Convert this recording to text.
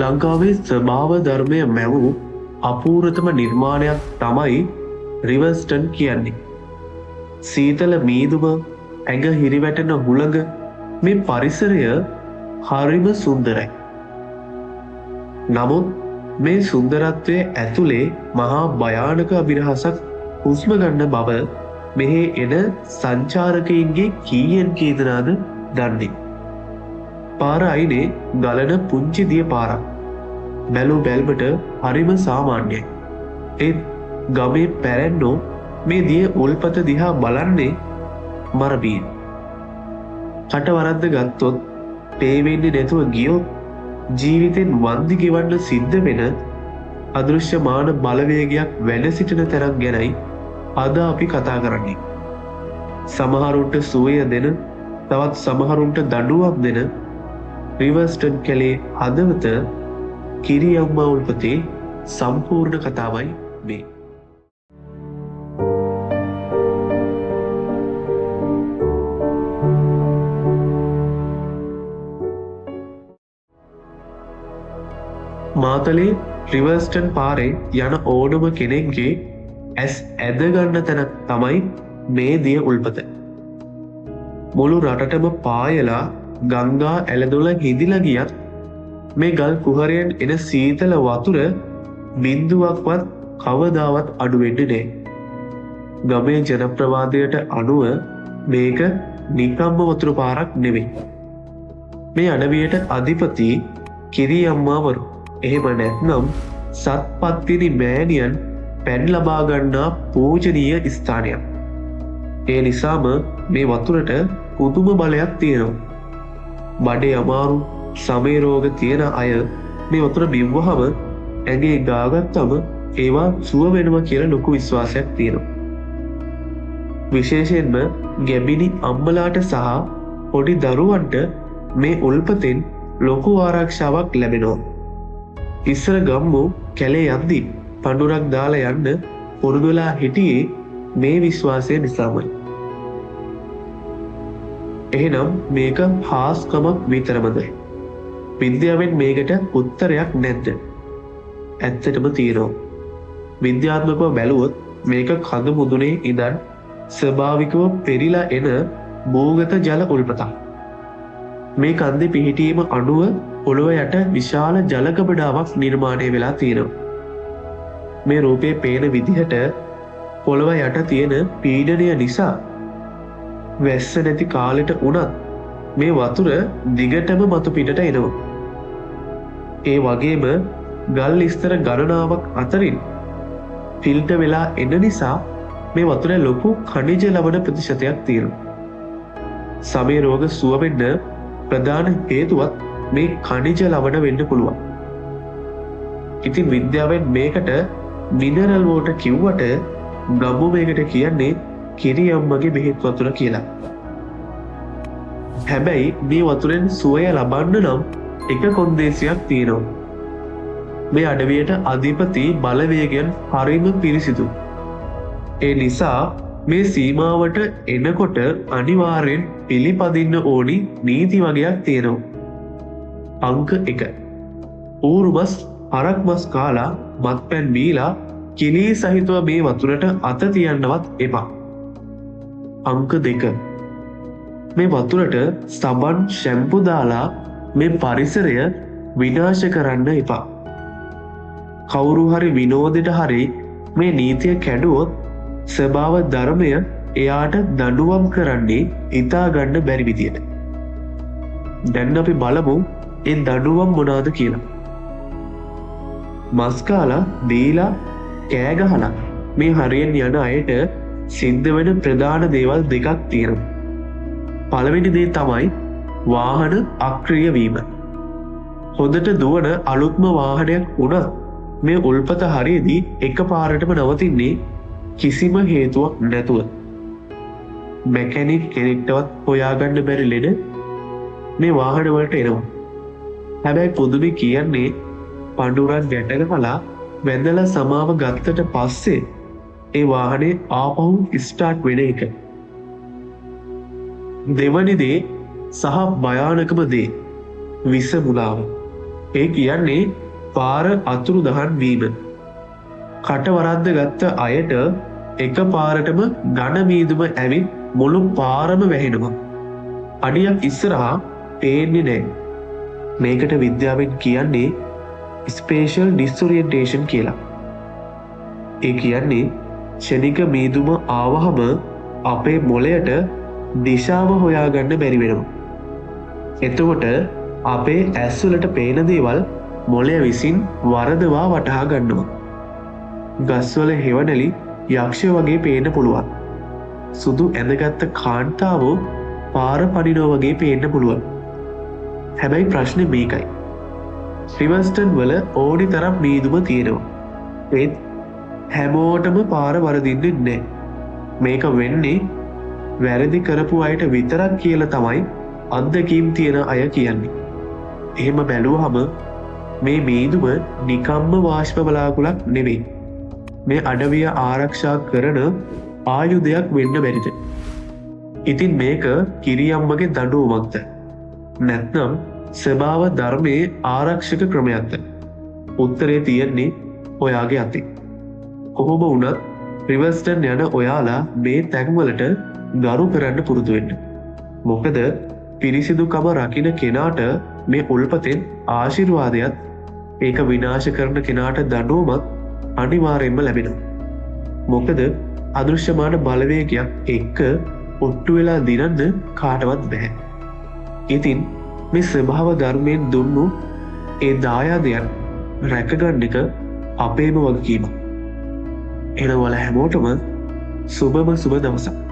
ලංකාවේ ස්වභාව ධර්මය මැවූ අපූර්වතම නිර්මාණයක් තමයි රිවර්ස්ටන් කියන්නේ. සීතල මීදුම ඇඟ හිරිවැටෙන හුළඟ මේ පරිසරය හරිම සුන්දරයි. නමුත් මේ සුන්දරත්වය ඇතුලේ මහා භයානක අභිරහසක් හුස්ම ගන්න බව මෙහි එන සංචාරකයින්ගේ කීයෙන් කී දෙනාද දන්නේ. පාර අයිනේ ගලන පුංචි දිය පාරක්. බැලු බැල්මට හරිම සාමාන්‍යයි. ඒත් ගමේ පැරැන්නෝ මේ දිය උල්පත දිහා බලන්නේ මරබීන්. කට වරද්ද ගත්තොත් පේවෙන්නේ නැතුව ගියොත් ජීවිතෙන් වන්දි ගෙවන්න සිද්ධ වෙන අදෘශ්‍යමාන බලවේගයක් වැඩ සිටින තරක් ගැනයි අද අපි කතා කරන්නේ. සමහරුන්ට සුවය දෙන, තවත් සමහරුන්ට දඬුවම් දෙන රිවර්ස්ටන් කැලේ හදවත කිරියම්මා උල්පතේ සම්පූර්ණ කතාවයි මේ. මාතලේ රිවර්ස්ටන් පාරේ යන ඕනම කෙනෙක්ගේ ඇස් ඇදගන්න තැනක් තමයි මේ දිය උල්පත. මුළු රටටම පායලා ගංගා ඇලදොල හිදිලා ගියත් මේ ගල් කුහරයෙන් එන සීතල වතුර බින්දුවක්වත් කවදාවත් අඩු වෙන්නේ නැහැ. ගමේ ජනප්‍රවාදයට අනුව මේක නිකම්ම වතුර පාරක් නෙවෙයි. මේ අඩවියට අධිපති කිරියම්මාවරු, එහෙම නැත්නම් සත්පත්තිනි මෑණියන් පැන් ලබා ගන්නා පූජනීය ස්ථානයක්. ඒ නිසාම මේ වතුරට පුදුම බලයක් තියෙනවා. බඩේ අමාරු, සමේ රෝග තියෙන අය මේ වතුර බිව්වහම ඇඟේ ගාගත්තම ඒවා සුව වෙනවා කියලා ලොකු විශ්වාසයක් තියෙනවා. විශේෂයෙන්ම ගැබිනි අම්මලාට සහ පොඩි දරුවන්ට මේ උල්පතෙන් ලොකු ආරක්ෂාවක් ලැබෙනවා. ඉස්සර ගම්මු කැලේ යද්දී පඳුරක් දාලා යන්න පුරුදු වෙලා හිටියේ මේ විශ්වාසය නිසාමයි. එහෙනම් මේක හාස්කමක් විතරමද? විද්‍යාවෙන් මේකට උත්තරයක් නැද්ද? ඇත්තටම තියෙනවා. විද්‍යාත්මකව බැලුවොත් මේක කඳු මුදුනේ ඉඳන් ස්වභාවිකව පෙරිලා එන භූගත ජල උල්පතක්. මේ කන්දේ පිහිටීම අනුව පොළොව යට විශාල ජල ගබඩාවක් නිර්මාණය වෙලා තියෙනවා. මේ රූපයේ පේන විදිහට පොළොව යට තියෙන පීඩනය නිසා වැස්ස නැති කාලෙට වුණත් මේ වතුර දිගටම මතු පිටට එනවා. ඒ වගේම ගල් ස්තර ගණනාවක් අතරින් ෆිල්ටර් වෙලා එන නිසා මේ වතුරේ ලොකු ඛනිජ ලවණ ප්‍රතිශතයක් තියෙනවා. සමේ රෝග සුව වෙන්න ප්‍රධාන හේතුවත් මේ ඛනිජ ලවණ වෙන්න පුළුවන්. ඉතින් විද්‍යාවෙන් මේකට මිනරල් වෝටර් කිව්වට ගම්මු මේකට කියන්නේ කිරියම්මගේ බෙහෙත් වතුර කියලා. හැබැයි මේ වතුරෙන් සුවය ලබන්න නම් එක කොන්දේසියක් තියෙනවා. මේ අඩවියට අධිපති බලවේගයන් හරිම පිරිසිදු. ඒ නිසා මේ සීමාවට එනකොට අනිවාර්යෙන් පිළිපදින්න ඕනි නීති වගයක් තියෙනවා. අංක 1. ඌරුමස් හරක් මස් කාලා මත්පැන් බීලා කිලී සහිතව මේ වතුරට අත තියන්නවත් එපා. අංක 2. මේ වතුරට සබන් ෂැම්පු දාලා මේ පරිසරය විනාශ කරන්න එපා. කවුරු හරි විනෝදෙට හරි මේ නීතිය කැඩුවොත් ස්වභාව ධර්මය එයාට දඬුවම් කරන්නේ හිතා ගන්න බැරි විදියට. දැන් අපි බලමු ඒ දඬුවම් මොනවාද කියලා. මස් කාලා දීලා කෑ ගහලා මේ හරියෙන් යන අයට සිද්ධ වෙන ප්‍රධාන දේවල් දෙකක් තියෙනවා. පළවෙනි දේ තමයි වාහන අක්‍රිය වීම. හොඳට දුවන අලුත්ම වාහනයක් වුණත් මේ උල්පත හරියේදී එකපාරටම නවතින්නේ කිසිම හේතුවක් නැතුව. මැකැනික් කෙනෙක්ටවත් හොයාගන්න බැරි ලෙඩ මේ වාහන වලට එනවා. හැබැයි පුදුමේ කියන්නේ පඳුරක් ගැටගහලා වැඳලා සමාව ගත්තට පස්සේ ඒ වාහනේ ආපහු ස්ටාර්ට් වෙන එක. දෙවනි දේ සහ භයානකම දේ විස මුලාව. ඒ කියන්නේ පාර අතුරු දහන් වීම. කට වරද්ද ගත්ත අයට එක පාරටම ඝන මීදුම ඇවිත් මුළු පාරම වැහෙනවා. අඩියක් ඉස්සරහා පේන්නේ නැහැ. මේකට විද්‍යාවෙන් කියන්නේ ස්පේෂල් ඩිස්օරියන්ටේෂන් කියලා. ඒ කියන්නේ ක්ෂණික මීදුම ආවහම අපේ මොළයට දිශාව හොයාගන්න බැරි වෙනවා. එතකොට අපේ ඇස්වලට පේන දේවල් මොළය විසින් වරදවා වටහා ගන්නවා. ගස්වල හෙවණලි යක්ෂය වගේ පේන්න පුළුවන්. සුදු ඇඳගත්ත කාන්තාවෝ පාර පනිනෝ වගේ පේන්න පුළුවන්. හැබැයි ප්‍රශ්නේ මේකයි. රිවර්ස්ටන් වල ඕනි තරම් මීදුම තියෙනවා. ඒත් හැමෝටම පාර වරදින්නේ නැහැ. මේක වෙන්නේ වැරදි කරපු අයට විතරක් කියලා තමයි අත්දැකීම් තියෙන අය කියන්නේ. එහෙම බැලුවහම මේ මීදුම නිකම්ම වාෂ්ප බලාකුලක් නෙවෙයි. මේ අඩවිය ආරක්ෂා කරන ආයුධයක් වෙන්න බැරිද? ඉතින් මේක කිරියම්මගේ දඬුවමක්ද? නැත්නම් ස්වභාව ධර්මයේ ආරක්ෂක ක්‍රමයක්ද? උත්තරේ තියෙන්නේ ඔයාගේ අතේ. කොහොම වුණත් රිවර්ස්ටන් යන ඔයාලා මේ තැන්වලට ගරු කරන්න පුරුදු වෙන්න. මොකද පිරිසිදුකම රකින්න කෙනාට මේ උල්පතෙන් ආශිර්වාදයක්, ඒක විනාශ කරන කෙනාට දඬුවමක් අනිවාර්යෙන්ම ලැබෙනවා. මොකද අදෘශ්‍යමාන බලවේගයක් එක්ක ඔට්ටු වෙලා දිනන්න කාටවත් බැහැ. ඉතින් මේ ස්වභාව ධර්මයෙන් දුන්නු ඒ දායාදයන් රැකගන්න එක අපේම වගකීමක්. එනවල හැමෝටම සුබම සුබ දවසක්.